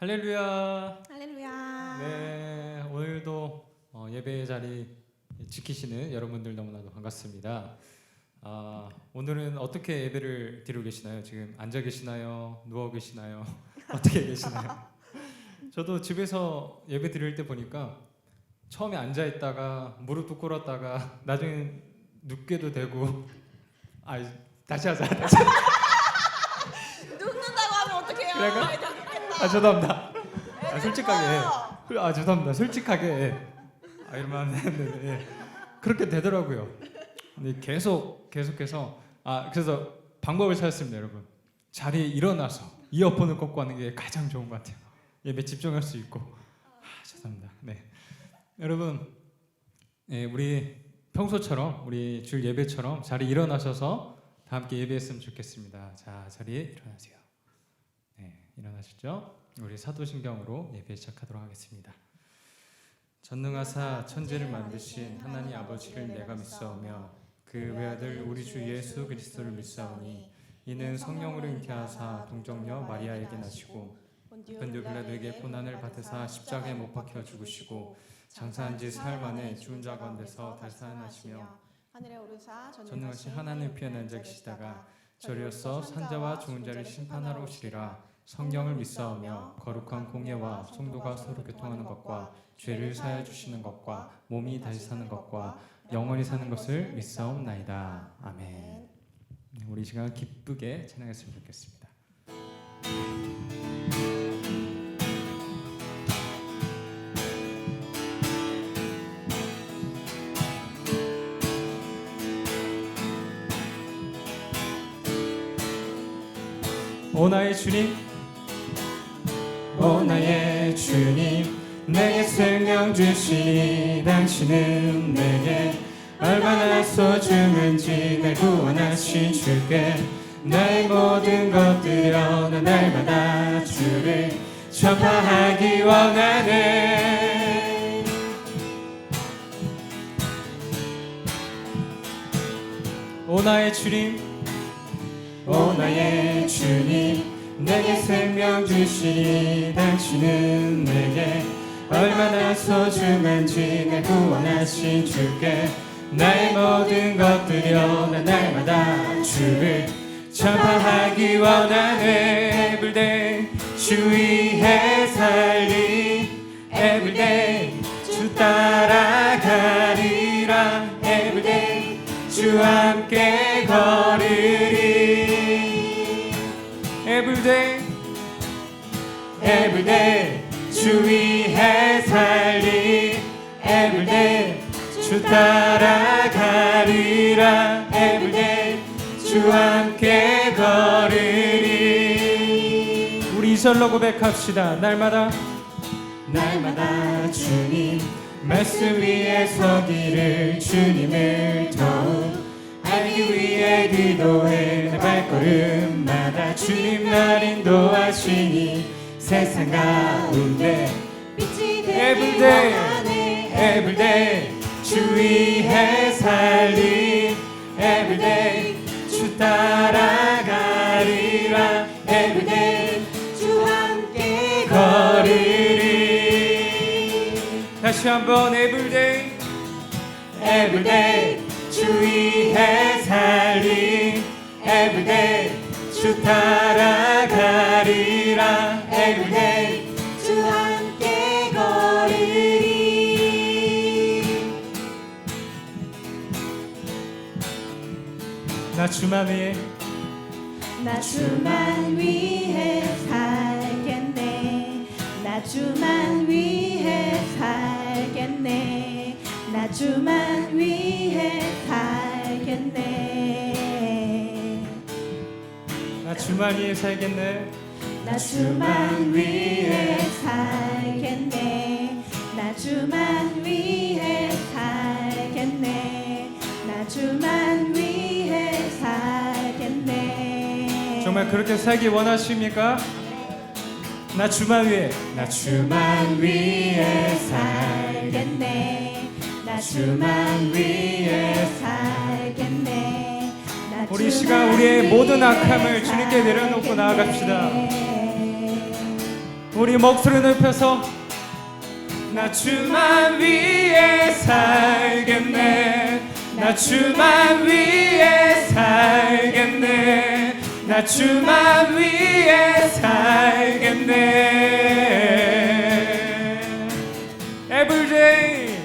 할렐루야. 할렐루야. 네, 오늘도 예배의 자리 지키시는 여러분들 너무나도 반갑습니다. 오늘은 어떻게 예배를 드리고 계시나요? 지금 앉아 계시나요? 누워 계시나요? 어떻게 계시나요? 저도 집에서 예배 드릴 때 보니까 처음에 앉아 있다가 무릎도 꿇었다가 나중에 눕게도 되고 다시 하자. 눕는다고 하면 어떡해요? 그럴까? 죄송합니다. 솔직하게. 죄송합니다. 솔직하게. 이러면 안 되는데 예. 그렇게 되더라고요. 근데 계속해서 그래서 방법을 찾았습니다, 여러분. 자리에 일어나서 이어폰을 꽂고 하는 게 가장 좋은 것 같아요. 예배 집중할 수 있고. 죄송합니다. 네, 여러분, 우리 평소처럼 우리 줄 예배처럼 자리에 일어나셔서 다 함께 예배했으면 좋겠습니다. 자, 자리에 일어나세요. 네, 일어나시죠. 우리 사도신경으로 예배 시작하도록 하겠습니다. 전능하사 천지를 만드신 하나님 아버지를 내가 믿사오며 그 외아들 우리 주 예수 그리스도를 믿사오니 이는 성령으로 잉태하사 동정녀 마리아에게 나시고 본디오 빌라도에게 고난을 받으사 십자가에 못 박혀 죽으시고 장사한 지 사흘 만에 죽은 자 가운데서 다시 살아나시며 하늘에 오르사 전능하신 하나님 편에 앉아 계시다가 저리로서 산자와 죽은 자를 심판하러 오시리라. 성령을 믿사오며 거룩한 공예와 성도가 서로 교통하는 것과 죄를 사하여 주시는 것과 몸이 다시 사는 것과 영원히 사는 것을 믿사옵나이다. 아멘. 우리 시간 기쁘게 찬양했으면 좋겠습니다. 오 나의 주님, 오 나의 주님, 내게 생명 주시니 당신은 내게 얼마나 소중한지 날 구원하신 주께 나의 모든 것들여 난 날마다 주를 전파하기 원하네. 오 나의 주님, 오 나의 주님, 내게 생명 주시니 당신은 내게 얼마나 소중한지 날 구원하신 주께 나의 모든 것들여 난 날마다 주를 전파하기 원하네. Everyday 주 위해 살리 Everyday 주 따라가리라. Everyday 주와 함께 걸으리. Everyday Everyday 주 위해 살리 Everyday 주 따라가리라. Everyday 주와 함께 걸으리. 우리 이절로 고백합시다. 날마다 주님 말씀 위에 서기를 주님을 더욱 알기 위해 기도해. 내 발걸음마다 주님 날 인도하시니 세상 가운데 빛이 되기 원하네. Everyday 주 위해 살리 Everyday 주 따라가리라. Everyday 주와 함께 걸으리. 다시 한번 Everyday Everyday 주 위해 살리 Everyday 주 따라가리라. Everyday 주와 함께 걸으리. 나 주만 위해 나 주만 위해 살겠네. 나 주만 위해 살겠네. 나 주만 위해 살겠네. 나 주만 위해 살겠네. 나 주만 위해 살겠네. 나 주만 위해 살겠네. 나 주만 위해 살겠네. 정말 그렇게 살기 원하십니까? 나 주만 위해 살겠네. 나 주만 위해 살겠네. 나 우리 시간 우리의 모든 악함을 주님께 내려놓고 나아갑시다. 우리 목소리 높여서 나 주만 위해 살겠네. 나 주만 위해 살겠네. 나 주만 위해 살겠네. Everyday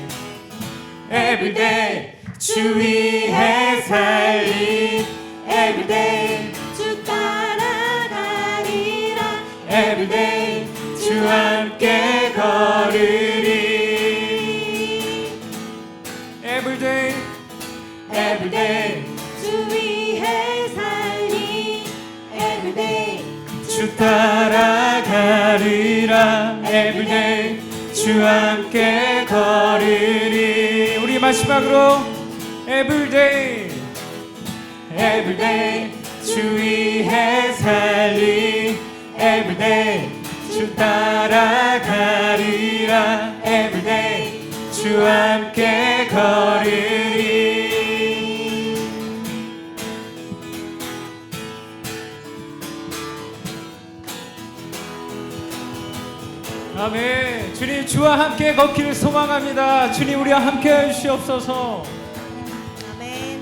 Everyday 주 위해 살리. Everyday 주 따라가리라. Everyday 주 함께 걸으리. Everyday Everyday 주 위해 살리. Everyday 주 따라가리라. Everyday 주 함께 걸으리. 우리 마지막으로 Everyday Everyday 주 위해 살리. Everyday 주 따라가리라. Everyday 주 함께 걸으리. 아멘. 주님 주와 함께 걷기를 소망합니다. 주님 우리와 함께 하시옵소서. 아멘.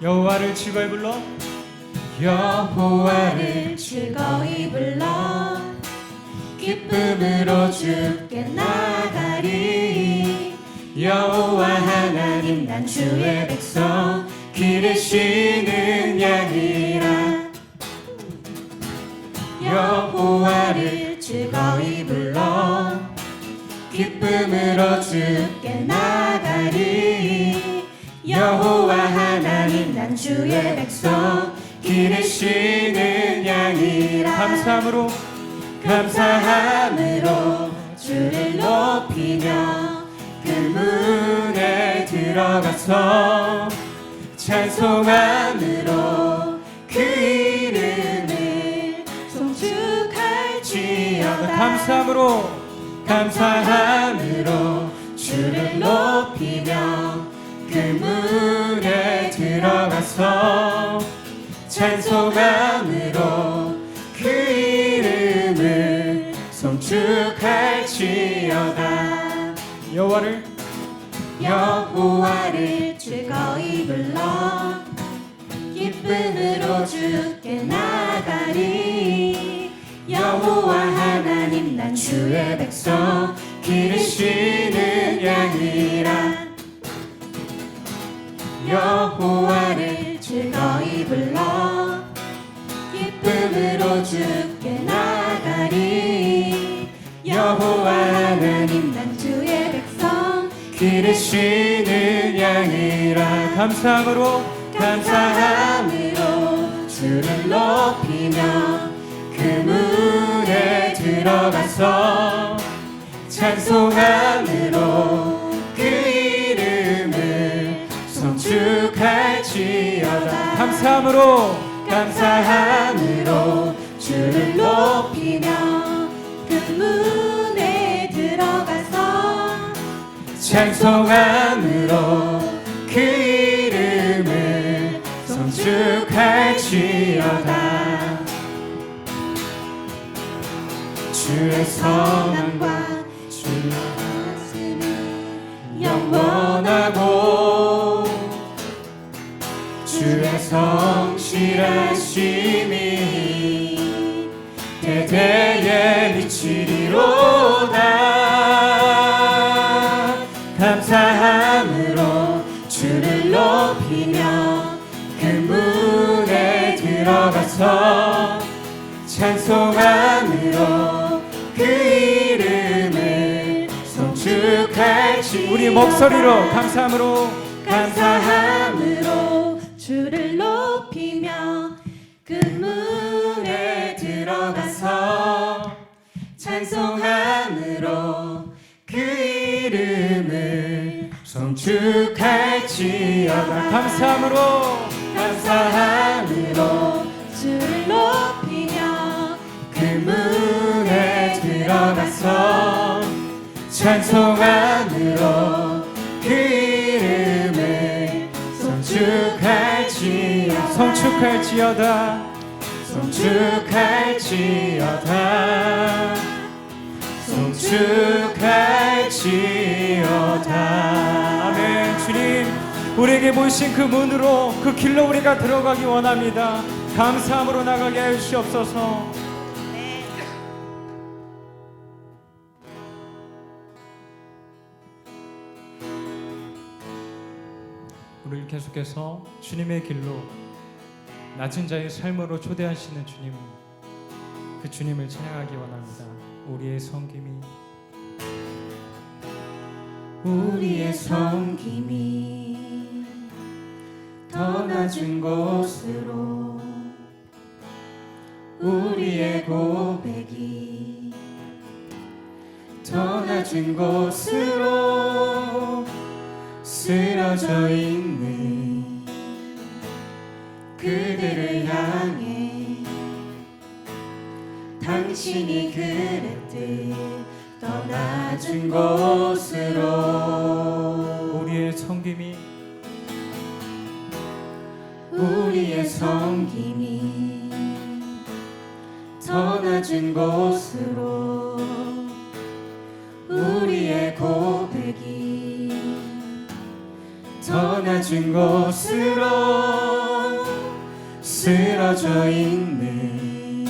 여호와를 즐거이 불러. 여호와를 즐거이 불러 기쁨으로 주께 나가리. 여호와 하나님 난 주의 백성 기르시는 양이라. 여호와를 즐거이 불러 기쁨으로 주께 나가리. 여호와 하나님 난 주의 백성 기르시는 양이라. 감사함으로 감사함으로 주를 높이며 그 문에 들어가서 찬송함으로 그 이름을 송축할지어다. 감사함으로 주를 높이며 그 문에 들어가서 찬송함으로 그 이름을 송축할지어다. 여호와를 즐거이 불러 기쁨으로 주께 나가리. 여호와 하나님 난 주의 백성 기르시는 양이라. 여호와를 즐거이 불러 기쁨으로 주께 나가리. 여호와 하나님 난 주의 백성 기르시는 양이라. 감사함으로 주를 높이며 그 문에 들어가서 찬송함으로 그 이름을 송축할지어다. 감사함으로 주를 높이며 그 문에 들어가서 찬송함으로 그 이름을 송축할지어다. 주의 선함과 주의 말씀이 영원하고 주의 성실하심이 대대에 미치리로다. 감사함으로 주를 높이며 그 문에 들어가서 찬송함으로 그 이름을 송축할지. 우리 목소리로 감사함으로 주를 높이며 그 문에 들어가서 찬송함으로 그 이름을 송축할지어다. 감사함으로 주를 높이며 그 문에 들어가서 찬송함으로 그 이름을 송축할지어다 송축할지어다 송축할지어다. 아멘. 주님, 우리에게 보이신 그 문으로, 그 길로 우리가 들어가기 원합니다. 감사함으로 나가게 하여 주시옵소서. 우리를 계속해서 주님의 길로, 낮은 자의 삶으로 초대하시는 주님, 그 주님을 찬양하기 원합니다. 우리의 섬김이 더 낮은 곳으로 우리의 고백이 더 낮은 곳으로 쓰러져 있는 그들을 향해 당신이 그랬듯 더 낮은 곳으로 우리의 섬김이 더 낮은 곳으로 우리의 고백이 더 낮은 곳으로 쓰러져 있는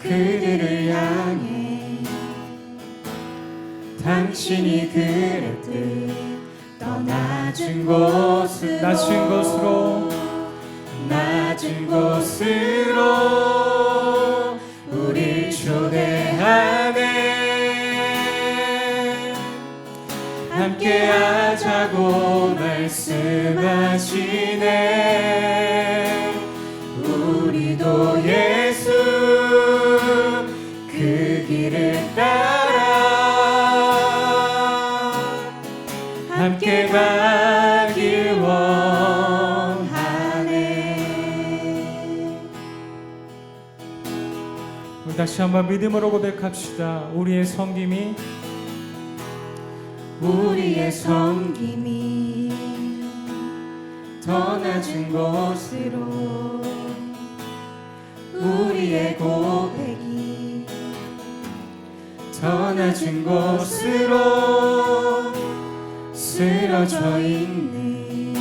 그들을 향해 당신이 그랬듯 더 낮은 곳으로 우릴 초대하네. 함께 하자고 말씀하시네. 우리도 예수 그 길을 따라 함께 가길 원하네. 우리 다시 한번 믿음으로 고백합시다. 우리의 섬김이 더 낮은 곳으로 우리의 고백이 더 낮은 곳으로 쓰러져 있는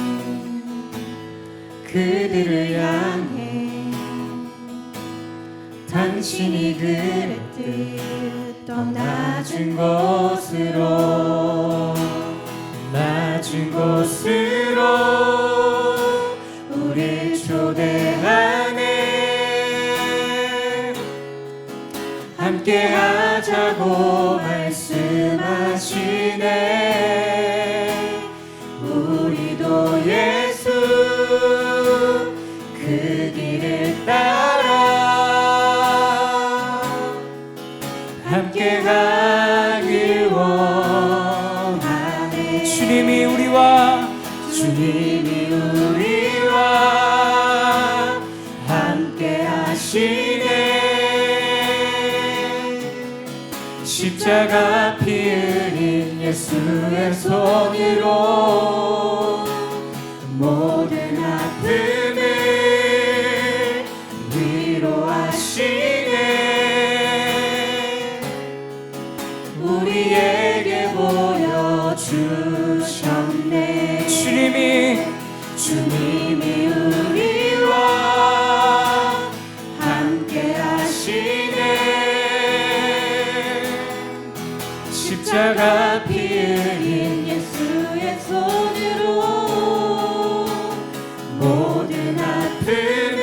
그들을 향해 당신이 그랬듯 더 낮은 곳으로 우릴 초대하네. 함께 하자고 말씀하시네. 우리도 예수 그 길을 따라 함께 가길 원하네. 주님이 우리와 함께 하시네. 십자가 피 흘린 예수의 손으로 모든 아픔을 위로하시네. 우리에게 보여주셨네. 주님이 우리와 함께 하시네. 십자가 피 흘린 예수의 손으로 모든 아픔을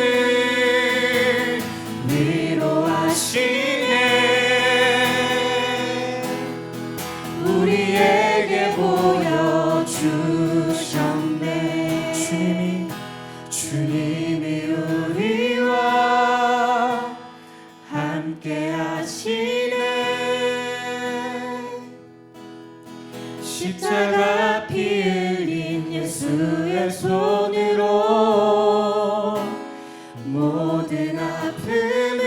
위로하시네. 우리에게 보여주셨네. 주님이 우리와 함께 하시네. 십자가 피 흘린 예수의 손으로 모든 아픔을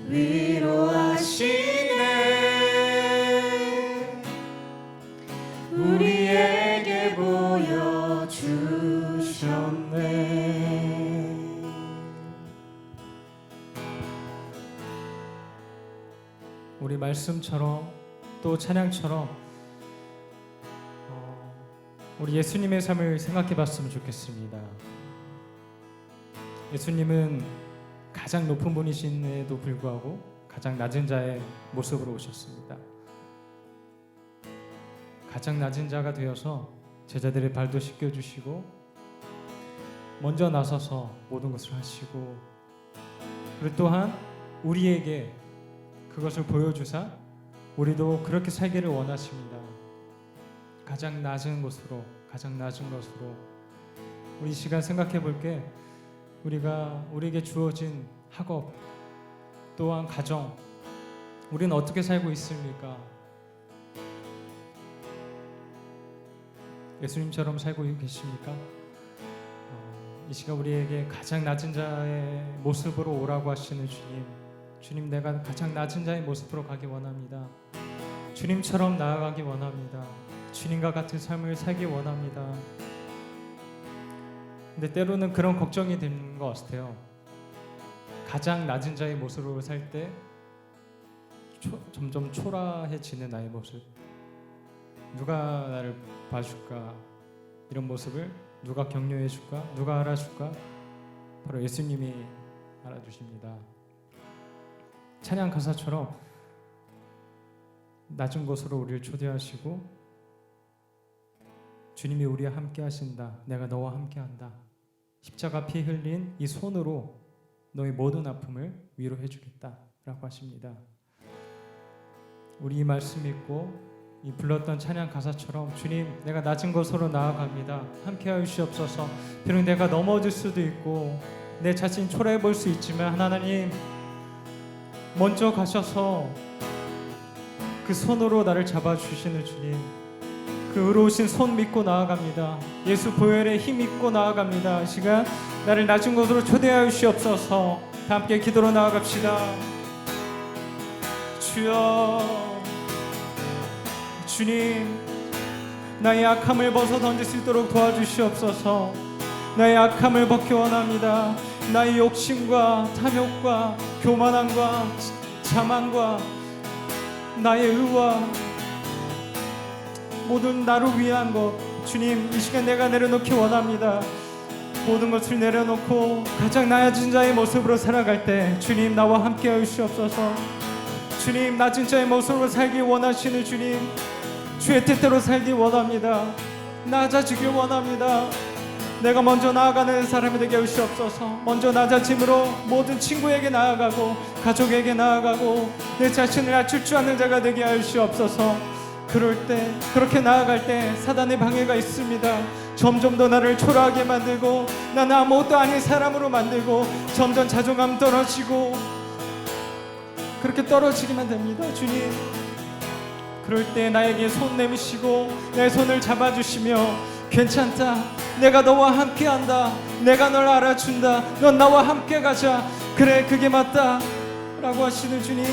위로하시네. 우리에게 보여주셨네. 우리 말씀처럼 또 찬양처럼 우리 예수님의 삶을 생각해 봤으면 좋겠습니다. 예수님은 가장 높은 분이신에도 불구하고 가장 낮은 자의 모습으로 오셨습니다. 가장 낮은 자가 되어서 제자들의 발도 씻겨주시고 먼저 나서서 모든 것을 하시고, 그리고 또한 우리에게 그것을 보여주사 우리도 그렇게 살기를 원하십니다. 가장 낮은 곳으로, 가장 낮은 것으로. 우리 이 시간 생각해 볼게, 우리에게 주어진 학업 또한 가정, 우리는 어떻게 살고 있습니까? 예수님처럼 살고 계십니까? 이 시간 우리에게 가장 낮은 자의 모습으로 오라고 하시는 주님, 내가 가장 낮은 자의 모습으로 가기 원합니다. 주님처럼 나아가기 원합니다. 주님과 같은 삶을 살기 원합니다. 근데 때로는 그런 걱정이 되는 것 같아요. 가장 낮은 자의 모습으로 살 때 점점 초라해지는 나의 모습, 누가 나를 봐줄까? 이런 모습을 누가 격려해 줄까? 누가 알아줄까? 바로 예수님이 알아주십니다. 찬양 가사처럼 낮은 곳으로 우리를 초대하시고 주님이 우리와 함께 하신다. 내가 너와 함께 한다. 십자가 피 흘린 이 손으로 너의 모든 아픔을 위로해 주겠다 라고 하십니다. 우리 이 말씀 믿고 이 불렀던 찬양 가사처럼 주님, 내가 낮은 곳으로 나아갑니다. 함께 하시옵소서. 비록 내가 넘어질 수도 있고 내 자신 초라해 볼 수 있지만 하나님 먼저 가셔서 그 손으로 나를 잡아주시는 주님, 그 의로우신 손 믿고 나아갑니다. 예수 보혈의 힘 믿고 나아갑니다. 이 시간 나를 낮은 곳으로 초대하여 주시옵소서. 다 함께 기도로 나아갑시다. 주여, 주님, 나의 악함을 벗어 던질 수 있도록 도와주시옵소서. 나의 악함을 벗기 원합니다. 나의 욕심과 탐욕과 교만함과 자만과 나의 의와 모든 나를 위한 것, 주님, 이 시간 내가 내려놓기 원합니다. 모든 것을 내려놓고 가장 낮은 자의 모습으로 살아갈 때 주님, 나와 함께 하시옵소서. 주님, 낮은 자의 모습으로 살기 원하시는 주님, 주의 뜻대로 살기 원합니다. 낮아지길 원합니다. 내가 먼저 나아가는 사람이 되게 하시옵소서. 먼저 낮아짐으로 모든 친구에게 나아가고 가족에게 나아가고 내 자신을 낮출 줄 아는 자가 되게 하시옵소서. 그럴 때, 그렇게 나아갈 때 사단의 방해가 있습니다. 점점 더 나를 초라하게 만들고 나는 아무것도 아닌 사람으로 만들고 점점 자존감 떨어지고 그렇게 떨어지기만 됩니다. 주님, 그럴 때 나에게 손 내미시고 내 손을 잡아주시며 괜찮다, 내가 너와 함께한다, 내가 널 알아준다, 넌 나와 함께 가자, 그래 그게 맞다 라고 하시는 주님,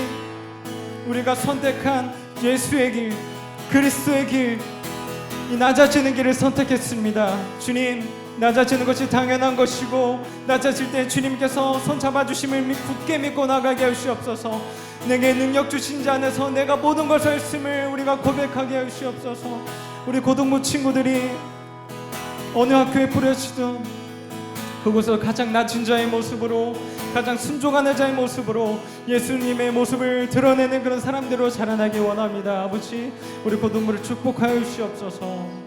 우리가 선택한 예수의 길, 그리스도의 길, 이 낮아지는 길을 선택했습니다. 주님, 낮아지는 것이 당연한 것이고 낮아질 때 주님께서 손 잡아주심을 굳게 믿고 나가게 하시옵소서. 내게 능력 주신 자 안에서 내가 모든 것을 했음을 우리가 고백하게 하시옵소서. 우리 고등부 친구들이 어느 학교에 뿌려지든 그곳에서 가장 낮은 자의 모습으로, 가장 순종하는 자의 모습으로 예수님의 모습을 드러내는 그런 사람들로 자라나기 원합니다. 아버지, 우리 고등부를 축복하여 주시옵소서.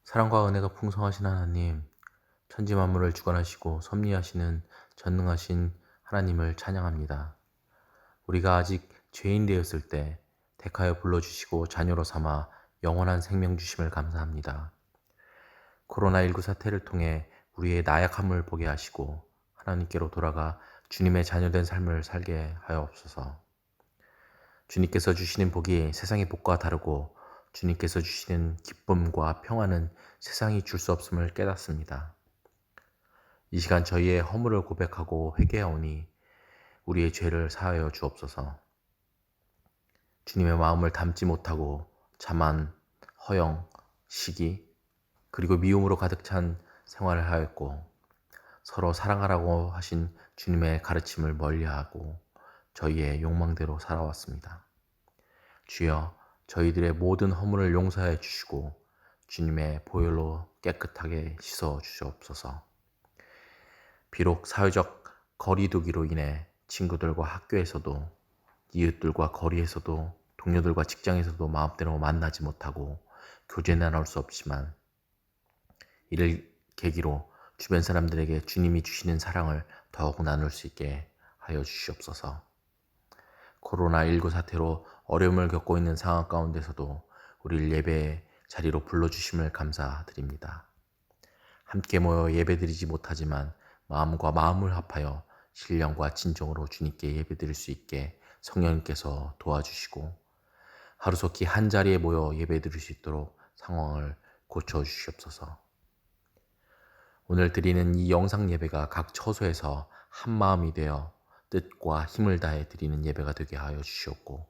사랑과 은혜가 풍성하신 하나님, 천지 만물을 주관하시고 섭리하시는 전능하신 하나님을 찬양합니다. 우리가 아직 죄인 되었을 때 택하여 불러주시고 자녀로 삼아 영원한 생명 주심을 감사합니다. 코로나19 사태를 통해 우리의 나약함을 보게 하시고 하나님께로 돌아가 주님의 자녀된 삶을 살게 하옵소서. 주님께서 주시는 복이 세상의 복과 다르고 주님께서 주시는 기쁨과 평안은 세상이 줄 수 없음을 깨닫습니다. 이 시간 저희의 허물을 고백하고 회개하오니 우리의 죄를 사하여 주옵소서. 주님의 마음을 담지 못하고 자만, 허영, 시기, 그리고 미움으로 가득 찬 생활을 하였고 서로 사랑하라고 하신 주님의 가르침을 멀리하고 저희의 욕망대로 살아왔습니다. 주여, 저희들의 모든 허물을 용서해 주시고 주님의 보혈로 깨끗하게 씻어 주시옵소서. 비록 사회적 거리두기로 인해 친구들과 학교에서도, 이웃들과 거리에서도, 동료들과 직장에서도 마음대로 만나지 못하고 교제나 나눌 수 없지만 이를 계기로 주변 사람들에게 주님이 주시는 사랑을 더욱 나눌 수 있게 하여 주시옵소서. 코로나19 사태로 어려움을 겪고 있는 상황 가운데서도 우리를 예배 자리로 불러주심을 감사드립니다. 함께 모여 예배드리지 못하지만 마음과 마음을 합하여 신령과 진정으로 주님께 예배드릴 수 있게 성령님께서 도와주시고 하루속히 한 자리에 모여 예배드릴 수 있도록 상황을 고쳐주시옵소서. 오늘 드리는 이 영상 예배가 각 처소에서 한 마음이 되어 뜻과 힘을 다해 드리는 예배가 되게 하여 주시옵고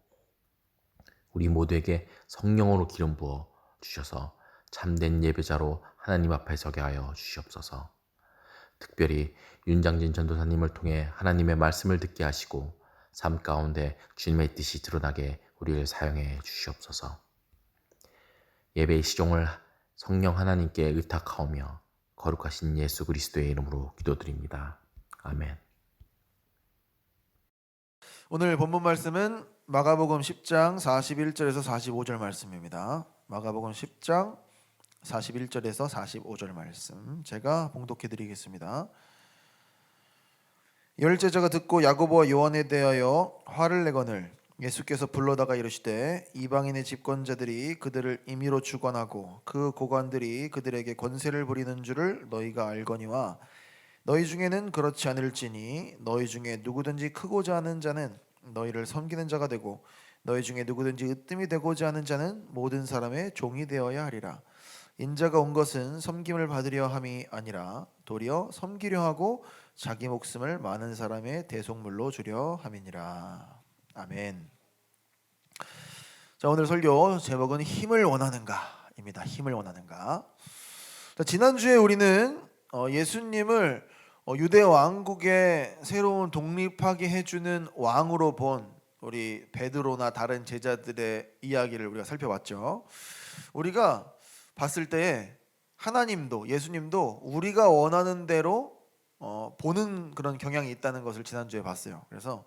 우리 모두에게 성령으로 기름 부어 주셔서 참된 예배자로 하나님 앞에 서게 하여 주시옵소서. 특별히 윤장진 전도사님을 통해 하나님의 말씀을 듣게 하시고 삶 가운데 주님의 뜻이 드러나게 우리를 사용해 주시옵소서. 예배의 시종을 성령 하나님께 의탁하오며 거룩하신 예수 그리스도의 이름으로 기도드립니다. 아멘. 오늘 본문 말씀은 마가복음 10장 41절에서 45절 말씀입니다. 마가복음 10장 41절에서 45절 말씀 제가 봉독해 드리겠습니다. 열 제자가 듣고 야고보와 요한에 대하여 화를 내거늘 예수께서 불러다가 이르시되 이방인의 집권자들이 그들을 임의로 주관하고 그 고관들이 그들에게 권세를 부리는 줄을 너희가 알거니와 너희 중에는 그렇지 않을지니 너희 중에 누구든지 크고자 하는 자는 너희를 섬기는 자가 되고 너희 중에 누구든지 으뜸이 되고자 하는 자는 모든 사람의 종이 되어야 하리라. 인자가 온 것은 섬김을 받으려 함이 아니라 도리어 섬기려 하고 자기 목숨을 많은 사람의 대속물로 주려 함이니라. 아멘. 자, 오늘 설교 제목은 힘을 원하는가입니다. 힘을 원하는가. 자, 지난주에 우리는 예수님을 유대 왕국의 새로운 독립하게 해주는 왕으로 본 우리 베드로나 다른 제자들의 이야기를 우리가 살펴봤죠. 우리가 봤을 때에 하나님도 예수님도 우리가 원하는 대로 보는 그런 경향이 있다는 것을 지난주에 봤어요. 그래서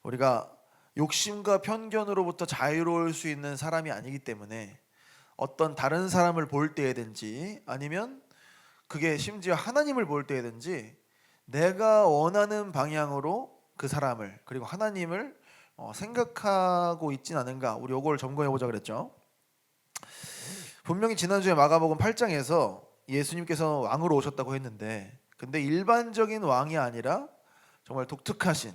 우리가 욕심과 편견으로부터 자유로울 수 있는 사람이 아니기 때문에 어떤 다른 사람을 볼 때에든지 아니면 그게 심지어 하나님을 볼 때에든지 내가 원하는 방향으로 그 사람을 그리고 하나님을 생각하고 있진 않은가, 우리 요걸 점검해 보자 그랬죠. 분명히 지난주에 마가복음 8장에서 예수님께서 왕으로 오셨다고 했는데 근데 일반적인 왕이 아니라 정말 독특하신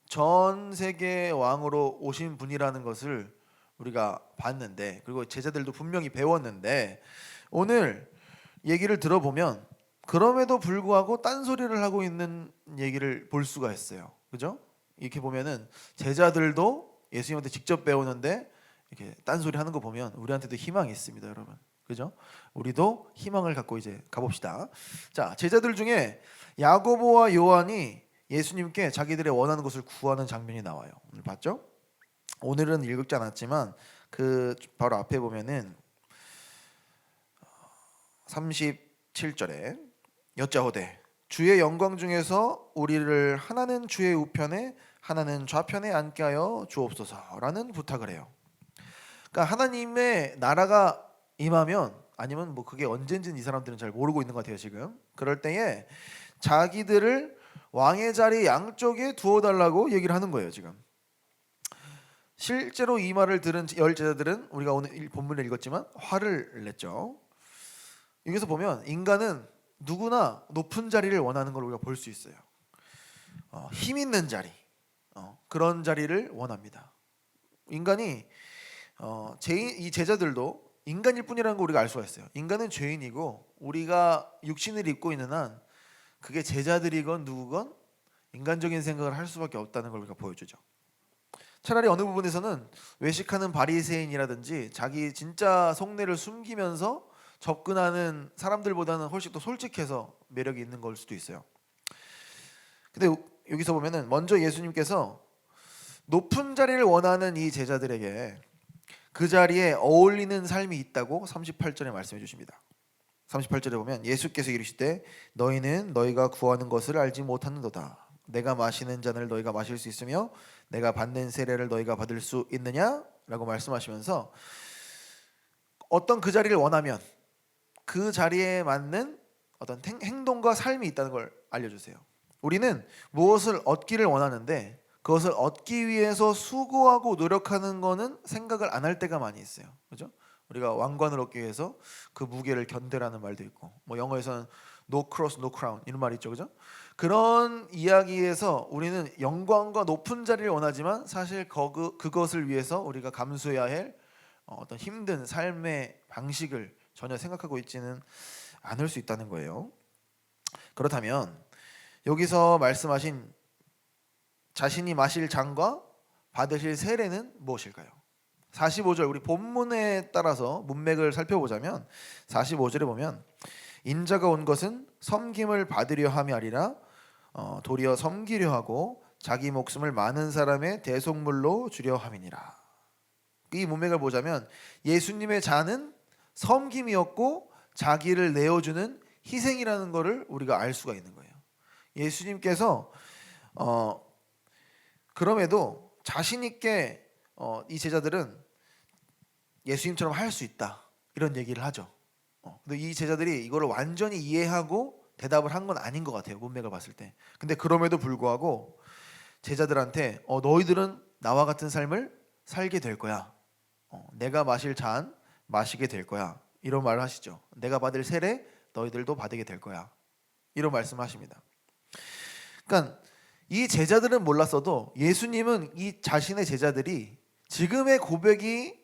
전 세계 왕으로 오신 분이라는 것을 우리가 봤는데, 그리고 제자들도 분명히 배웠는데 오늘 얘기를 들어보면 그럼에도 불구하고 딴소리를 하고 있는 얘기를 볼 수가 있어요. 그죠? 이렇게 보면은 제자들도 예수님한테 직접 배우는데 이렇게 딴소리 하는 거 보면 우리한테도 희망이 있습니다, 여러분. 그죠? 우리도 희망을 갖고 이제 가봅시다. 자, 제자들 중에 야고보와 요한이 예수님께 자기들의 원하는 것을 구하는 장면이 나와요. 오늘 봤죠? 오늘은 읽지 않았지만 그 바로 앞에 보면은 37절에 여짜오되 주의 영광 중에서 우리를 하나는 주의 우편에 하나는 좌편에 앉게 하여 주옵소서라는 부탁을 해요. 그러니까 하나님의 나라가 임하면, 아니면 뭐 그게 언젠지는 이 사람들은 잘 모르고 있는 것 같아요 지금. 그럴 때에 자기들을 왕의 자리 양쪽에 두어달라고 얘기를 하는 거예요 지금. 실제로 이 말을 들은 열 제자들은 우리가 오늘 본문을 읽었지만 화를 냈죠. 여기서 보면 인간은 누구나 높은 자리를 원하는 걸 우리가 볼 수 있어요. 힘 있는 자리, 그런 자리를 원합니다. 인간이 이 제자들도 인간일 뿐이라는 걸 우리가 알 수가 있어요. 인간은 죄인이고 우리가 육신을 입고 있는 한 그게 제자들이건 누구건 인간적인 생각을 할 수밖에 없다는 걸 우리가 보여주죠. 차라리 어느 부분에서는 외식하는 바리새인이라든지 자기 진짜 속내를 숨기면서 접근하는 사람들보다는 훨씬 더 솔직해서 매력이 있는 걸 수도 있어요. 근데 여기서 보면은 먼저 예수님께서 높은 자리를 원하는 이 제자들에게 그 자리에 어울리는 삶이 있다고 38절에 말씀해 주십니다. 38절에 보면 예수께서 이르시되 너희는 너희가 구하는 것을 알지 못하는도다. 내가 마시는 잔을 너희가 마실 수 있으며 내가 받는 세례를 너희가 받을 수 있느냐? 라고 말씀하시면서 어떤 그 자리를 원하면 그 자리에 맞는 어떤 행동과 삶이 있다는 걸 알려주세요. 우리는 무엇을 얻기를 원하는데 그것을 얻기 위해서 수고하고 노력하는 거는 생각을 안 할 때가 많이 있어요. 그죠? 우리가 왕관을 얻기 위해서 그 무게를 견뎌라는 말도 있고, 뭐 영어에서는 no cross, no crown 이런 말이 있죠, 그죠? 그런 이야기에서 우리는 영광과 높은 자리를 원하지만 사실 그것을 위해서 우리가 감수해야 할 어떤 힘든 삶의 방식을 전혀 생각하고 있지는 않을 수 있다는 거예요. 그렇다면 여기서 말씀하신 자신이 마실 잔과 받으실 세례는 무엇일까요? 45절 우리 본문에 따라서 문맥을 살펴보자면 45절에 보면 인자가 온 것은 섬김을 받으려 함이 아니라 도리어 섬기려 하고 자기 목숨을 많은 사람의 대속물로 주려 함이니라. 이 문맥을 보자면 예수님의 잔은 섬김이었고 자기를 내어주는 희생이라는 것을 우리가 알 수가 있는 거예요. 예수님께서 그럼에도 자신 있게 이 제자들은 예수님처럼 할 수 있다 이런 얘기를 하죠. 근데 이 제자들이 이거를 완전히 이해하고 대답을 한 건 아닌 것 같아요, 문맥을 봤을 때. 근데 그럼에도 불구하고 제자들한테 너희들은 나와 같은 삶을 살게 될 거야. 내가 마실 잔 마시게 될 거야. 이런 말을 하시죠. 내가 받을 세례 너희들도 받게 될 거야. 이런 말씀하십니다. 그러니까 이 제자들은 몰랐어도 예수님은 이 자신의 제자들이 지금의 고백이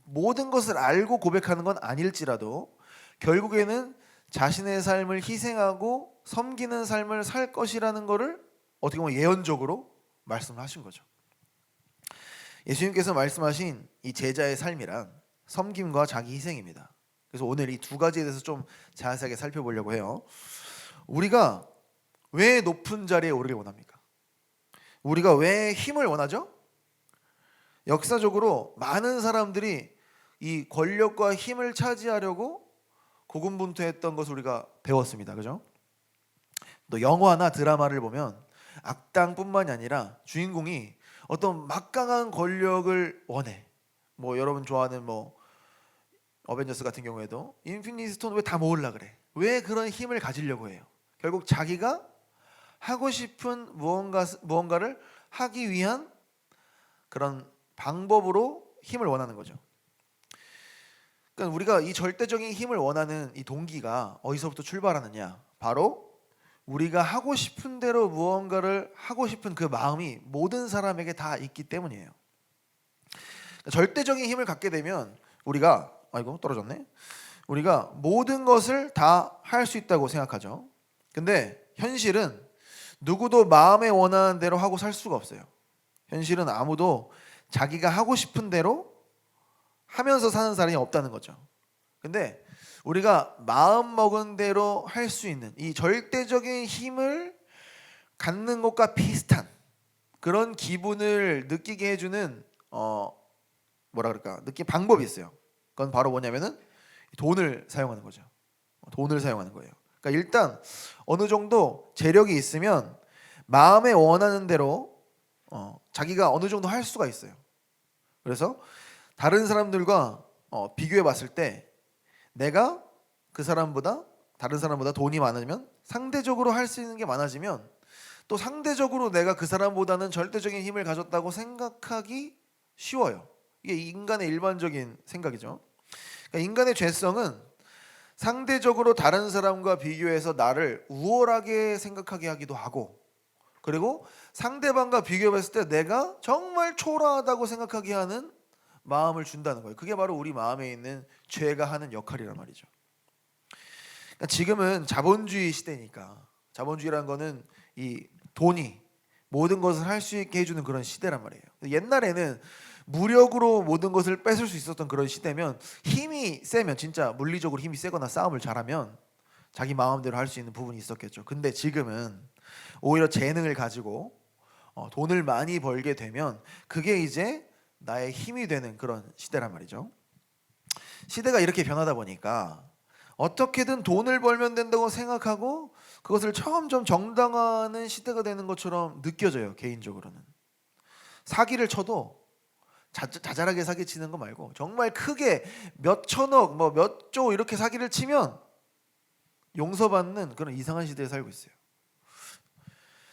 모든 것을 알고 고백하는 건 아닐지라도 결국에는 자신의 삶을 희생하고 섬기는 삶을 살 것이라는 것을 어떻게 보면 예언적으로 말씀을 하신 거죠. 예수님께서 말씀하신 이 제자의 삶이란 섬김과 자기 희생입니다. 그래서 오늘 이 두 가지에 대해서 좀 자세하게 살펴보려고 해요. 우리가 왜 높은 자리에 오르길 원합니까? 우리가 왜 힘을 원하죠? 역사적으로 많은 사람들이 이 권력과 힘을 차지하려고 고군분투했던 것을 우리가 배웠습니다. 그죠? 또 영화나 드라마를 보면 악당뿐만이 아니라 주인공이 어떤 막강한 권력을 원해. 뭐 여러분 좋아하는 뭐 어벤져스 같은 경우에도 인피니티 스톤 왜 다 모으려 그래? 왜 그런 힘을 가지려고 해요? 결국 자기가 하고 싶은 무언가를 하기 위한 그런 방법으로 힘을 원하는 거죠. 그러니까 우리가 이 절대적인 힘을 원하는 이 동기가 어디서부터 출발하느냐? 바로 우리가 하고 싶은 대로 무언가를 하고 싶은 그 마음이 모든 사람에게 다 있기 때문이에요. 그러니까 절대적인 힘을 갖게 되면 우리가 떨어졌네. 우리가 모든 것을 다 할 수 있다고 생각하죠. 근데 현실은 누구도 마음에 원하는 대로 하고 살 수가 없어요. 현실은 아무도 자기가 하고 싶은 대로 하면서 사는 사람이 없다는 거죠. 근데 우리가 마음 먹은 대로 할 수 있는 이 절대적인 힘을 갖는 것과 비슷한 그런 기분을 느끼게 해주는 느낀 방법이 있어요. 그건 바로 뭐냐면은 돈을 사용하는 거죠. 돈을 사용하는 거예요. 그러니까 일단 어느 정도 재력이 있으면 마음에 원하는 대로 자기가 어느 정도 할 수가 있어요. 그래서 다른 사람들과 비교해 봤을 때 내가 다른 사람보다 돈이 많으면 상대적으로 할 수 있는 게 많아지면 또 상대적으로 내가 그 사람보다는 절대적인 힘을 가졌다고 생각하기 쉬워요. 이게 인간의 일반적인 생각이죠. 그러니까 인간의 죄성은 상대적으로 다른 사람과 비교해서 나를 우월하게 생각하게 하기도 하고, 그리고 상대방과 비교했을 때 내가 정말 초라하다고 생각하게 하는 마음을 준다는 거예요. 그게 바로 우리 마음에 있는 죄가 하는 역할이란 말이죠. 그러니까 지금은 자본주의 시대니까, 자본주의라는 거는 이 돈이 모든 것을 할 수 있게 해주는 그런 시대란 말이에요. 옛날에는 무력으로 모든 것을 뺏을 수 있었던 그런 시대면 힘이 세면 진짜 물리적으로 힘이 세거나 싸움을 잘하면 자기 마음대로 할 수 있는 부분이 있었겠죠. 근데 지금은 오히려 재능을 가지고 돈을 많이 벌게 되면 그게 이제 나의 힘이 되는 그런 시대란 말이죠. 시대가 이렇게 변하다 보니까 어떻게든 돈을 벌면 된다고 생각하고 그것을 점점 정당화하는 시대가 되는 것처럼 느껴져요. 개인적으로는 사기를 쳐도 자잘하게 사기치는 거 말고 정말 크게 몇 천억 뭐 몇 조 이렇게 사기를 치면 용서받는 그런 이상한 시대에 살고 있어요.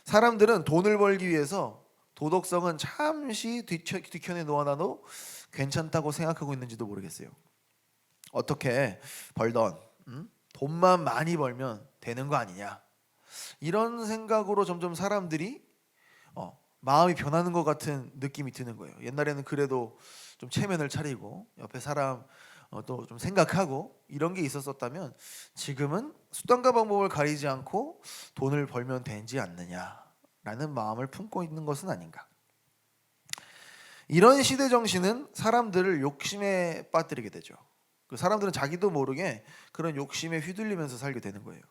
사람들은 돈을 벌기 위해서 도덕성은 잠시 뒤편에 놓아놔도 괜찮다고 생각하고 있는지도 모르겠어요. 어떻게 벌던 돈만 많이 벌면 되는 거 아니냐, 이런 생각으로 점점 사람들이 마음이 변하는 것 같은 느낌이 드는 거예요. 옛날에는 그래도 좀 체면을 차리고 옆에 사람 또 좀 생각하고 이런 게 있었었다면 지금은 수단과 방법을 가리지 않고 돈을 벌면 되지 않느냐라는 마음을 품고 있는 것은 아닌가. 이런 시대 정신은 사람들을 욕심에 빠뜨리게 되죠. 그 사람들은 자기도 모르게 그런 욕심에 휘둘리면서 살게 되는 거예요.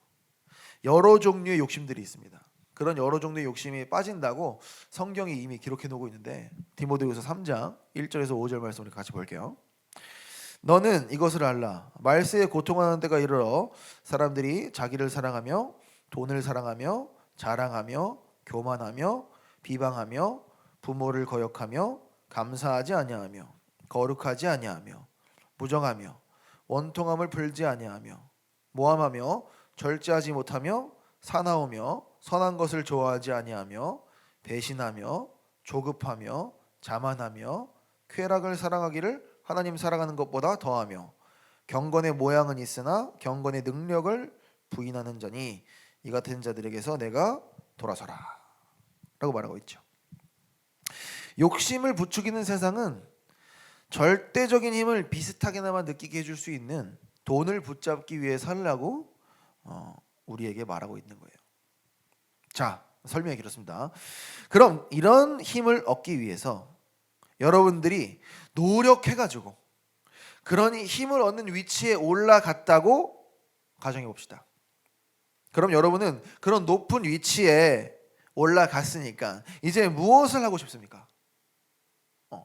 여러 종류의 욕심들이 있습니다. 그런 여러 종류의 욕심이 빠진다고 성경이 이미 기록해 놓고 있는데 디모데후서 3장 1절에서 5절 말씀 우리 같이 볼게요. 너는 이것을 알라. 말세에 고통하는 때가 이르러 사람들이 자기를 사랑하며 돈을 사랑하며 자랑하며 교만하며 비방하며 부모를 거역하며 감사하지 아니하며 거룩하지 아니하며 부정하며 원통함을 풀지 아니하며 모함하며 절제하지 못하며 사나우며 선한 것을 좋아하지 아니하며 배신하며 조급하며 자만하며 쾌락을 사랑하기를 하나님 사랑하는 것보다 더하며 경건의 모양은 있으나 경건의 능력을 부인하는 자니 이 같은 자들에게서 내가 돌아서라 라고 말하고 있죠. 욕심을 부추기는 세상은 절대적인 힘을 비슷하게나마 느끼게 해줄 수 있는 돈을 붙잡기 위해 살라고 우리에게 말하고 있는 거예요. 자, 설명이 길었습니다. 그럼 이런 힘을 얻기 위해서 여러분들이 노력해가지고 그런 힘을 얻는 위치에 올라갔다고 가정해 봅시다. 그럼 여러분은 그런 높은 위치에 올라갔으니까 이제 무엇을 하고 싶습니까?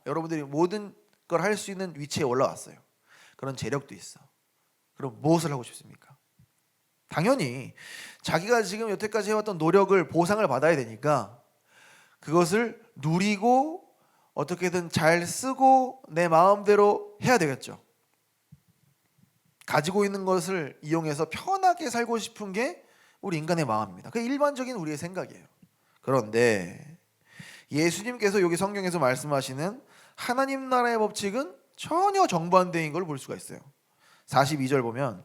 여러분들이 모든 걸 할 수 있는 위치에 올라왔어요. 그런 재력도 있어. 그럼 무엇을 하고 싶습니까? 당연히 자기가 지금 여태까지 해왔던 노력을 보상을 받아야 되니까 그것을 누리고 어떻게든 잘 쓰고 내 마음대로 해야 되겠죠. 가지고 있는 것을 이용해서 편하게 살고 싶은 게 우리 인간의 마음입니다. 그게 일반적인 우리의 생각이에요. 그런데 예수님께서 여기 성경에서 말씀하시는 하나님 나라의 법칙은 전혀 정반대인 걸 볼 수가 있어요. 42절 보면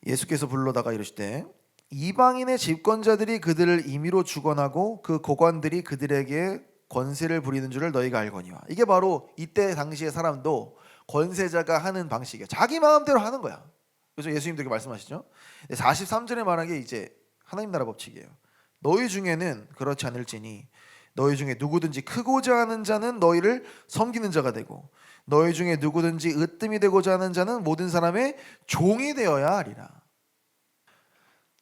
예수께서 불러다가 이르시되 이방인의 집권자들이 그들을 임의로 주관하고 그 고관들이 그들에게 권세를 부리는 줄을 너희가 알거니와. 이게 바로 이때 당시의 사람도 권세자가 하는 방식이에요. 자기 마음대로 하는 거야. 그래서 예수님도 이렇게 말씀하시죠. 43절에 말한 게 이제 하나님 나라 법칙이에요. 너희 중에는 그렇지 않을지니 너희 중에 누구든지 크고자 하는 자는 너희를 섬기는 자가 되고 너희 중에 누구든지 으뜸이 되고자 하는 자는 모든 사람의 종이 되어야 하리라.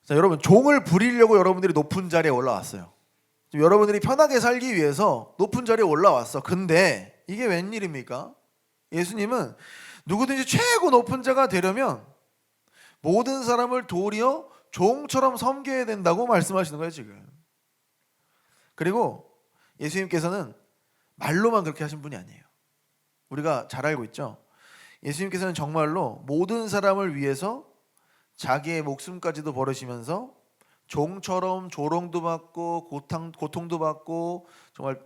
자, 여러분, 종을 부리려고 여러분들이 높은 자리에 올라왔어요. 여러분들이 편하게 살기 위해서 높은 자리에 올라왔어. 근데 이게 웬일입니까? 예수님은 누구든지 최고 높은 자가 되려면 모든 사람을 도리어 종처럼 섬겨야 된다고 말씀하시는 거예요, 지금. 그리고 예수님께서는 말로만 그렇게 하신 분이 아니에요. 우리가 잘 알고 있죠. 예수님께서는 정말로 모든 사람을 위해서 자기의 목숨까지도 버리시면서 종처럼 조롱도 받고 고통도 받고 정말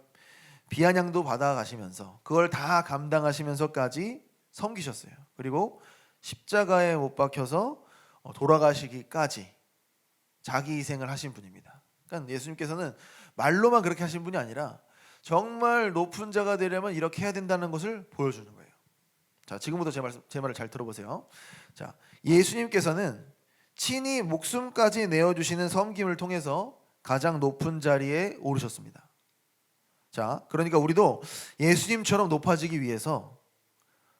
비아냥도 받아가시면서 그걸 다 감당하시면서까지 섬기셨어요. 그리고 십자가에 못 박혀서 돌아가시기까지 자기 희생을 하신 분입니다. 그러니까 예수님께서는 말로만 그렇게 하신 분이 아니라 정말 높은 자가 되려면 이렇게 해야 된다는 것을 보여주는 거예요. 자, 지금부터 제 말을 잘 들어보세요. 자, 예수님께서는 친히 목숨까지 내어주시는 섬김을 통해서 가장 높은 자리에 오르셨습니다. 자, 그러니까 우리도 예수님처럼 높아지기 위해서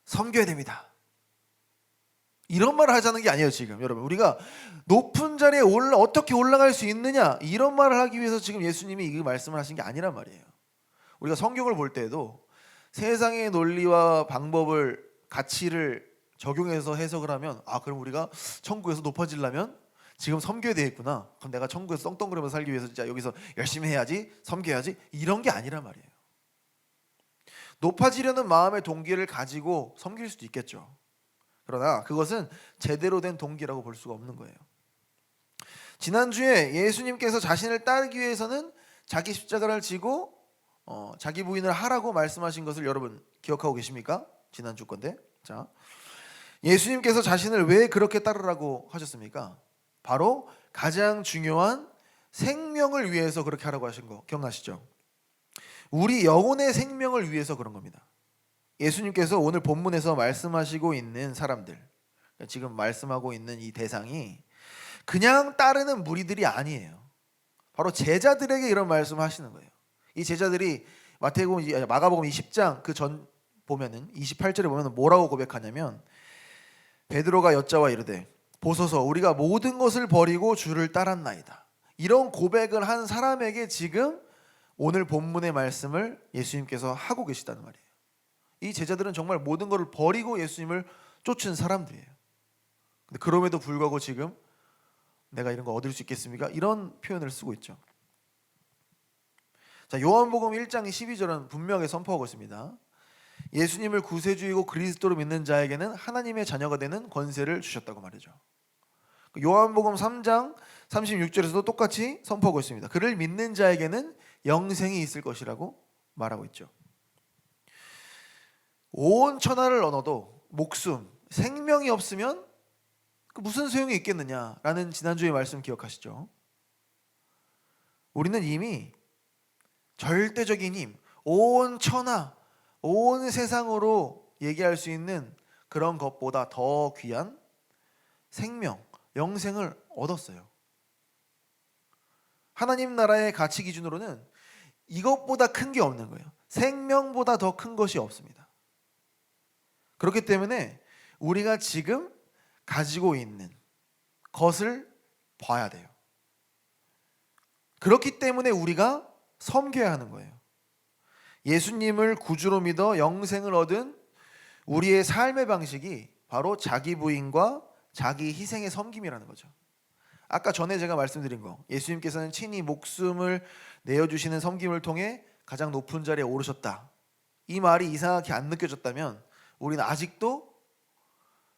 섬겨야 됩니다. 이런 말을 하자는 게 아니에요. 지금 여러분, 우리가 높은 자리에 어떻게 올라갈 수 있느냐, 이런 말을 하기 위해서 지금 예수님이 이 말씀을 하신 게 아니란 말이에요. 우리가 성경을 볼 때에도 세상의 논리와 방법을, 가치를 적용해서 해석을 하면, 아, 그럼 우리가 천국에서 높아지려면 지금 섬겨야 되겠구나. 그럼 내가 천국에서 떵떵거리면서 살기 위해서 진짜 여기서 열심히 해야지, 섬겨야지, 이런 게 아니란 말이에요. 높아지려는 마음의 동기를 가지고 섬길 수도 있겠죠. 그러나 그것은 제대로 된 동기라고 볼 수가 없는 거예요. 지난주에 예수님께서 자신을 따르기 위해서는 자기 십자가를 지고 자기 부인을 하라고 말씀하신 것을 여러분 기억하고 계십니까? 지난주 건데. 자, 예수님께서 자신을 왜 그렇게 따르라고 하셨습니까? 바로 가장 중요한 생명을 위해서 그렇게 하라고 하신 거 기억나시죠? 우리 영혼의 생명을 위해서 그런 겁니다. 예수님께서 오늘 본문에서 말씀하시고 있는 사람들, 지금 말씀하고 있는 이 대상이 그냥 따르는 무리들이 아니에요. 바로 제자들에게 이런 말씀을 하시는 거예요. 이 제자들이 마가복음 20장 그 전 보면은 28절에 보면은 뭐라고 고백하냐면, 베드로가 여짜와 이르되 보소서 우리가 모든 것을 버리고 주를 따랐나이다. 이런 고백을 한 사람에게 지금 오늘 본문의 말씀을 예수님께서 하고 계시다는 말이에요. 이 제자들은 정말 모든 것을 버리고 예수님을 쫓은 사람들이에요. 근데 그럼에도 불구하고 지금 내가 이런 거 얻을 수 있겠습니까? 이런 표현을 쓰고 있죠. 자, 요한복음 1장 12절은 분명히 선포하고 있습니다. 예수님을 구세주이고 그리스도로 믿는 자에게는 하나님의 자녀가 되는 권세를 주셨다고 말이죠. 요한복음 3장 36절에서도 똑같이 선포하고 있습니다. 그를 믿는 자에게는 영생이 있을 것이라고 말하고 있죠. 온 천하를 얻어도 목숨, 생명이 없으면 무슨 소용이 있겠느냐라는 지난주의 말씀 기억하시죠? 우리는 이미 절대적인 힘, 온 천하, 온 세상으로 얘기할 수 있는 그런 것보다 더 귀한 생명, 영생을 얻었어요. 하나님 나라의 가치 기준으로는 이것보다 큰 게 없는 거예요. 생명보다 더 큰 것이 없습니다. 그렇기 때문에 우리가 지금 가지고 있는 것을 봐야 돼요. 그렇기 때문에 우리가 섬겨야 하는 거예요. 예수님을 구주로 믿어 영생을 얻은 우리의 삶의 방식이 바로 자기 부인과 자기 희생의 섬김이라는 거죠. 아까 전에 제가 말씀드린 거, 예수님께서는 친히 목숨을 내어주시는 섬김을 통해 가장 높은 자리에 오르셨다. 이 말이 이상하게 안 느껴졌다면 우리는 아직도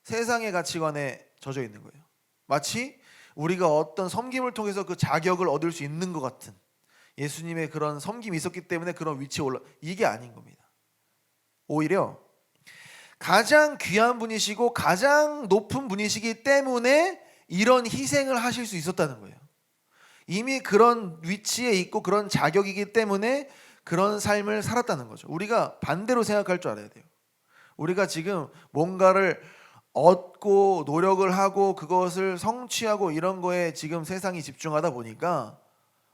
세상의 가치관에 젖어 있는 거예요. 마치 우리가 어떤 섬김을 통해서 그 자격을 얻을 수 있는 것 같은, 예수님의 그런 섬김이 있었기 때문에 그런 위치에 이게 아닌 겁니다. 오히려 가장 귀한 분이시고 가장 높은 분이시기 때문에 이런 희생을 하실 수 있었다는 거예요. 이미 그런 위치에 있고 그런 자격이기 때문에 그런 삶을 살았다는 거죠. 우리가 반대로 생각할 줄 알아야 돼요. 우리가 지금 뭔가를 얻고 노력을 하고 그것을 성취하고 이런 거에 지금 세상이 집중하다 보니까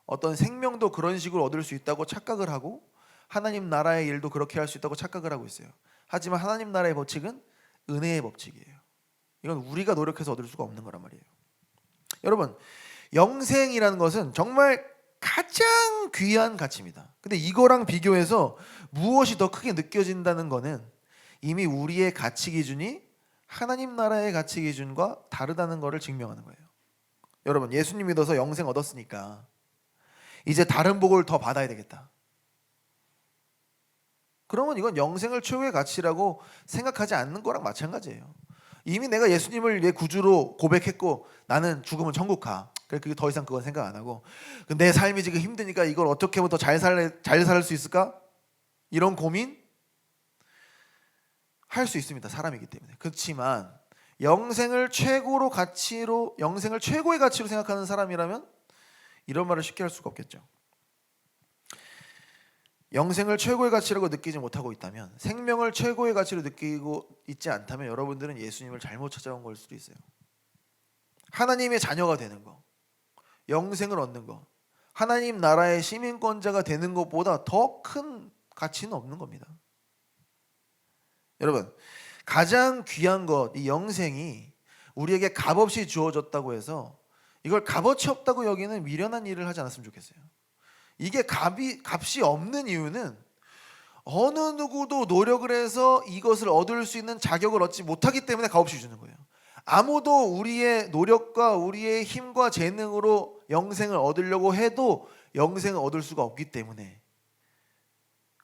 어떤 생명도 그런 식으로 얻을 수 있다고 착각을 하고 하나님 나라의 일도 그렇게 할 수 있다고 착각을 하고 있어요. 하지만 하나님 나라의 법칙은 은혜의 법칙이에요. 이건 우리가 노력해서 얻을 수가 없는 거란 말이에요. 여러분, 영생이라는 것은 정말 가장 귀한 가치입니다. 근데 이거랑 비교해서 무엇이 더 크게 느껴진다는 거는 이미 우리의 가치 기준이 하나님 나라의 가치 기준과 다르다는 것을 증명하는 거예요. 여러분, 예수님 믿어서 영생 얻었으니까 이제 다른 복을 더 받아야 되겠다. 그러면 이건 영생을 최고의 가치라고 생각하지 않는 거랑 마찬가지예요. 이미 내가 예수님을 내 구주로 고백했고 나는 죽으면 천국 가. 그게 더 이상 그건 생각 안 하고 내 삶이 지금 힘드니까 이걸 어떻게 하면 더 잘 살 수 있을까? 이런 고민 할 수 있습니다. 사람이기 때문에. 그렇지만 영생을 최고의 가치로 생각하는 사람이라면 이런 말을 쉽게 할 수가 없겠죠. 영생을 최고의 가치라고 느끼지 못하고 있다면, 생명을 최고의 가치로 느끼고 있지 않다면 여러분들은 예수님을 잘못 찾아온 걸 수도 있어요. 하나님의 자녀가 되는 거, 영생을 얻는 거, 하나님 나라의 시민권자가 되는 것보다 더 큰 가치는 없는 겁니다. 여러분, 가장 귀한 것, 이 영생이 우리에게 값없이 주어졌다고 해서 이걸 값어치 없다고 여기는 미련한 일을 하지 않았으면 좋겠어요. 이게 값이 없는 이유는 어느 누구도 노력을 해서 이것을 얻을 수 있는 자격을 얻지 못하기 때문에 값없이 주는 거예요. 아무도 우리의 노력과 우리의 힘과 재능으로 영생을 얻으려고 해도 영생을 얻을 수가 없기 때문에,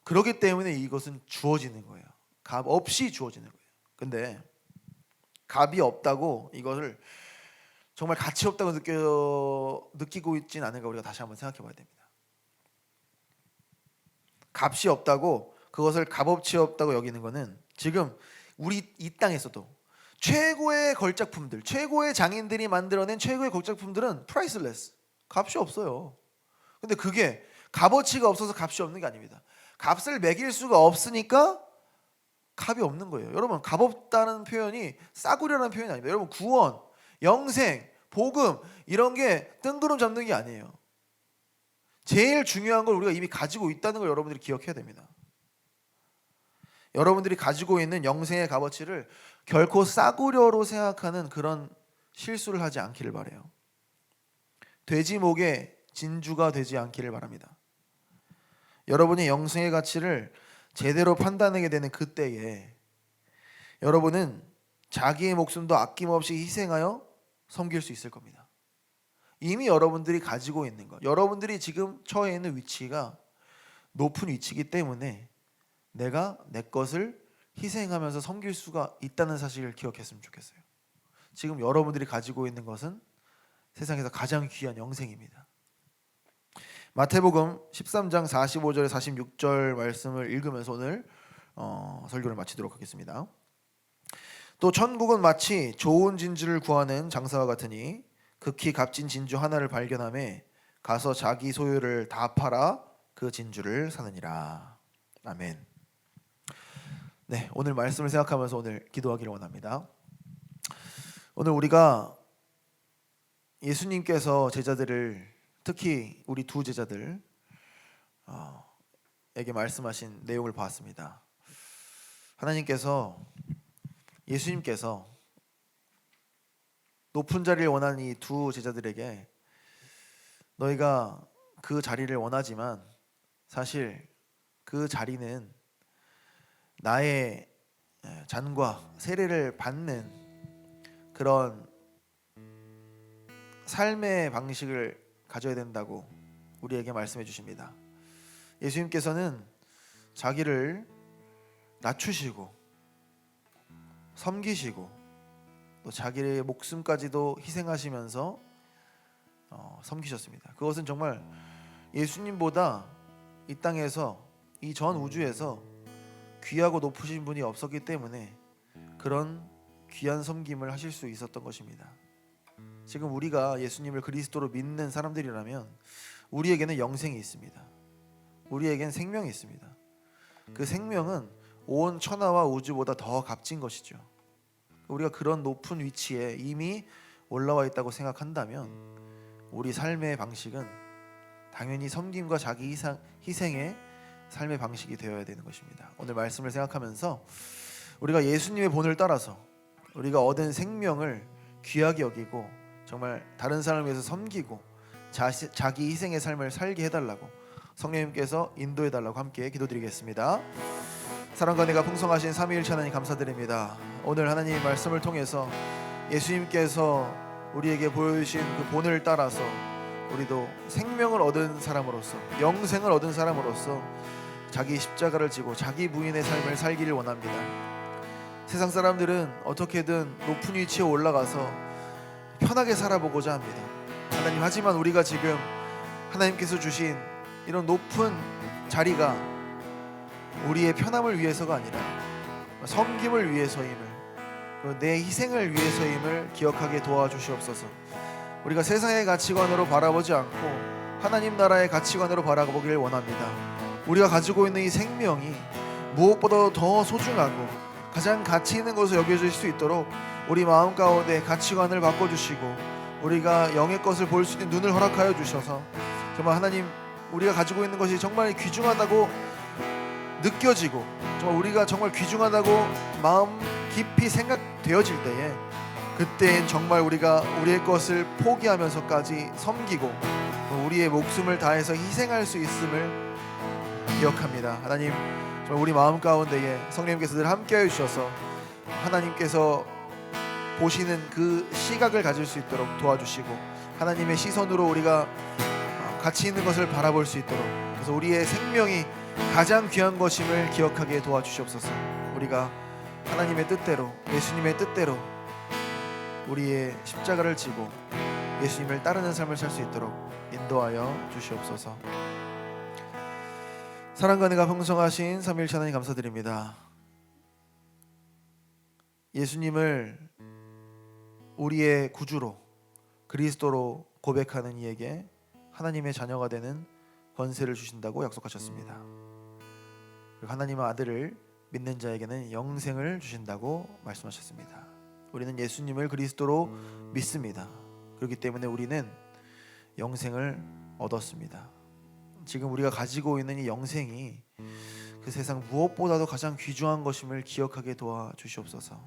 그렇기 때문에 이것은 주어지는 거예요. 값 없이 주어지는 거예요. 근데 값이 없다고 이것을 정말 가치 없다고 느끼고 있진 않은가 우리가 다시 한번 생각해 봐야 됩니다. 값이 없다고, 그것을 값어치 없다고 여기는 것은 지금 우리 이 땅에서도 최고의 걸작품들, 최고의 장인들이 만들어낸 최고의 걸작품들은 프라이슬레스, 값이 없어요. 근데 그게 값어치가 없어서 값이 없는 게 아닙니다. 값을 매길 수가 없으니까 값이 없는 거예요. 여러분, 값 없다는 표현이 싸구려라는 표현이 아닙니다. 여러분, 구원, 영생, 복음 이런 게 뜬구름 잡는 게 아니에요. 제일 중요한 걸 우리가 이미 가지고 있다는 걸 여러분들이 기억해야 됩니다. 여러분들이 가지고 있는 영생의 값어치를 결코 싸구려로 생각하는 그런 실수를 하지 않기를 바라요. 돼지 목에 진주가 되지 않기를 바랍니다. 여러분이 영생의 가치를 제대로 판단하게 되는 그때에 여러분은 자기의 목숨도 아낌없이 희생하여 섬길 수 있을 겁니다. 이미 여러분들이 가지고 있는 것, 여러분들이 지금 처해 있는 위치가 높은 위치이기 때문에 내가 내 것을 희생하면서 섬길 수가 있다는 사실을 기억했으면 좋겠어요. 지금 여러분들이 가지고 있는 것은 세상에서 가장 귀한 영생입니다. 마태복음 13장 45절에 46절 말씀을 읽으면서 오늘 설교를 마치도록 하겠습니다. 또 천국은 마치 좋은 진주를 구하는 장사와 같으니 극히 값진 진주 하나를 발견하매 가서 자기 소유를 다 팔아 그 진주를 사느니라. 아멘. 네, 오늘 말씀을 생각하면서 오늘 기도하기를 원합니다. 오늘 우리가 예수님께서 제자들을, 특히 우리 두 제자들 에게 말씀하신 내용을 봤습니다. 하나님께서, 예수님께서 높은 자리를 원하는 이 두 제자들에게 너희가 그 자리를 원하지만 사실 그 자리는 나의 잔과 세례를 받는 그런 삶의 방식을 가져야 된다고 우리에게 말씀해 주십니다. 예수님께서는 자기를 낮추시고 섬기시고 또 자기의 목숨까지도 희생하시면서 섬기셨습니다. 그것은 정말 예수님보다 이 땅에서, 이 전 우주에서 귀하고 높으신 분이 없었기 때문에 그런 귀한 섬김을 하실 수 있었던 것입니다. 지금 우리가 예수님을 그리스도로 믿는 사람들이라면 우리에게는 영생이 있습니다. 우리에겐 생명이 있습니다. 그 생명은 온 천하와 우주보다 더 값진 것이죠. 우리가 그런 높은 위치에 이미 올라와 있다고 생각한다면 우리 삶의 방식은 당연히 섬김과 자기 희생의 삶의 방식이 되어야 되는 것입니다. 오늘 말씀을 생각하면서 우리가 예수님의 본을 따라서 우리가 얻은 생명을 귀하게 여기고 정말 다른 사람을 위해서 섬기고 자기 희생의 삶을 살게 해달라고 성령님께서 인도해달라고 함께 기도드리겠습니다. 사랑과 은혜가 풍성하신 삼위일체 하나님 감사드립니다. 오늘 하나님 말씀을 통해서 예수님께서 우리에게 보여주신 그 본을 따라서 우리도 생명을 얻은 사람으로서, 영생을 얻은 사람으로서 자기 십자가를 지고 자기 부인의 삶을 살기를 원합니다. 세상 사람들은 어떻게든 높은 위치에 올라가서 편하게 살아보고자 합니다. 하나님, 하지만 우리가 지금 하나님께서 주신 이런 높은 자리가 우리의 편함을 위해서가 아니라 섬김을 위해서임을, 내 희생을 위해서임을 기억하게 도와주시옵소서. 우리가 세상의 가치관으로 바라보지 않고 하나님 나라의 가치관으로 바라보기를 원합니다. 우리가 가지고 있는 이 생명이 무엇보다도 더 소중하고 가장 가치 있는 것으로 여겨질 수 있도록 우리 마음 가운데 가치관을 바꿔주시고 우리가 영의 것을 볼 수 있는 눈을 허락하여 주셔서 정말 하나님 우리가 가지고 있는 것이 정말 귀중하다고 느껴지고 정말 우리가 정말 귀중하다고 마음 깊이 생각되어질 때에 그때엔 정말 우리가 우리의 것을 포기하면서까지 섬기고 우리의 목숨을 다해서 희생할 수 있음을 기억합니다. 하나님 정말 우리 마음 가운데에 성령님께서 늘 함께해 주셔서 하나님께서 보시는 그 시각을 가질 수 있도록 도와주시고 하나님의 시선으로 우리가 가치 있는 것을 바라볼 수 있도록 그래서 우리의 생명이 가장 귀한 것임을 기억하게 도와주시옵소서. 우리가 하나님의 뜻대로 예수님의 뜻대로 우리의 십자가를 지고 예수님을 따르는 삶을 살 수 있도록 인도하여 주시옵소서. 사랑과 은혜가 풍성하신 삼위일체 하나님 감사드립니다. 예수님을 우리의 구주로 그리스도로 고백하는 이에게 하나님의 자녀가 되는 권세를 주신다고 약속하셨습니다. 그리고 하나님의 아들을 믿는 자에게는 영생을 주신다고 말씀하셨습니다. 우리는 예수님을 그리스도로 믿습니다. 그렇기 때문에 우리는 영생을 얻었습니다. 지금 우리가 가지고 있는 이 영생이 그 세상 무엇보다도 가장 귀중한 것임을 기억하게 도와주시옵소서.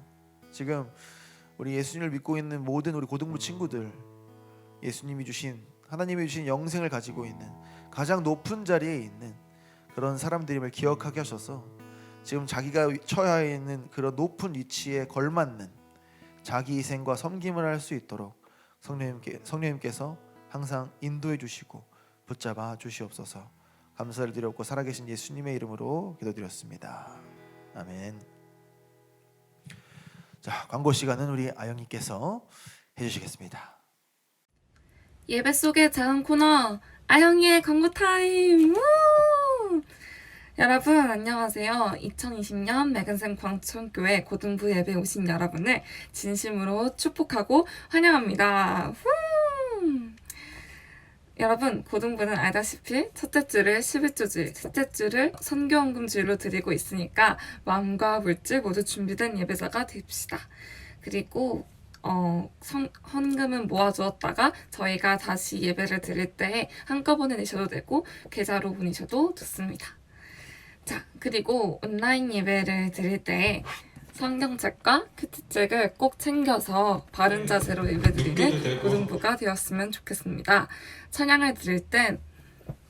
지금 우리 예수님을 믿고 있는 모든 우리 고등부 친구들 예수님이 주신 하나님이 주신 영생을 가지고 있는 가장 높은 자리에 있는 그런 사람들임을 기억하게 하셔서 지금 자기가 처해 있는 그런 높은 위치에 걸맞는 자기 희생과 섬김을 할 수 있도록 성령님께서 항상 인도해 주시고 붙잡아 주시옵소서. 감사를 드렸고 살아계신 예수님의 이름으로 기도드렸습니다. 아멘. 자, 광고 시간은 우리 아영님께서 해주시겠습니다. 예배 속의 작은 코너 아영이의 광고 타임. 여러분 안녕하세요. 2020년 매근샘 광천교회 고등부 예배 오신 여러분을 진심으로 축복하고 환영합니다. 여러분 고등부는 알다시피 첫째 주를 11조주일, 셋째 주를 선교헌금주일로 드리고 있으니까 마음과 물질 모두 준비된 예배자가 됩시다. 그리고 헌금은 모아두었다가 저희가 다시 예배를 드릴 때 한꺼번에 내셔도 되고 계좌로 보내셔도 좋습니다. 자, 그리고 온라인 예배를 드릴 때 성경책과 큐티책을 꼭 챙겨서 바른 자세로 예배드리는 고등부가 되었으면 좋겠습니다. 찬양을 드릴 땐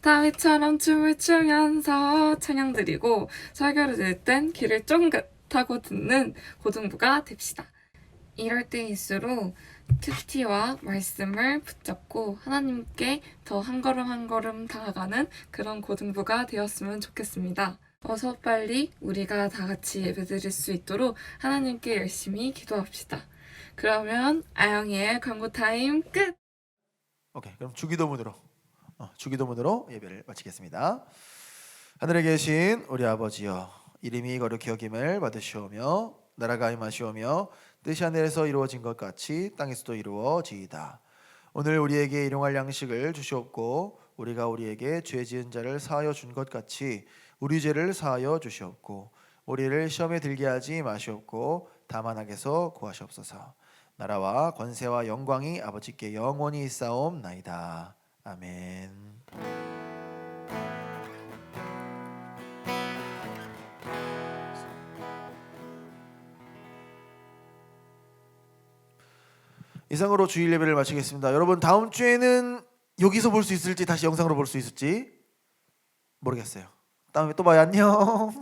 다윗처럼 춤을 추면서 찬양 드리고 설교를 드릴 땐 귀를 쫑긋하고 듣는 고등부가 됩시다. 이럴 때일수록 큐티와 말씀을 붙잡고 하나님께 더 한 걸음 한 걸음 다가가는 그런 고등부가 되었으면 좋겠습니다. 어서 빨리 우리가 다 같이 예배드릴 수 있도록 하나님께 열심히 기도합시다. 그러면 아영이의 광고 타임 끝! 오케이, 그럼 주기도문으로 예배를 마치겠습니다. 하늘에 계신 우리 아버지여, 이름이 거룩히 여김을 받으시오며 나라가 임하시오며 뜻이 하늘에서 이루어진 것 같이 땅에서도 이루어지이다. 오늘 우리에게 일용할 양식을 주시옵고 우리가 우리에게 죄 지은 자를 사하여 준 것 같이 우리 죄를 사하여 주시옵고 우리를 시험에 들게 하지 마시옵고 다만 악에서 구하시옵소서. 나라와 권세와 영광이 아버지께 영원히 있사옵나이다. 아멘. 이상으로 주일 예배를 마치겠습니다. 여러분 다음 주에는 여기서 볼 수 있을지 다시 영상으로 볼 수 있을지 모르겠어요. 다음에 또 봐요. 안녕.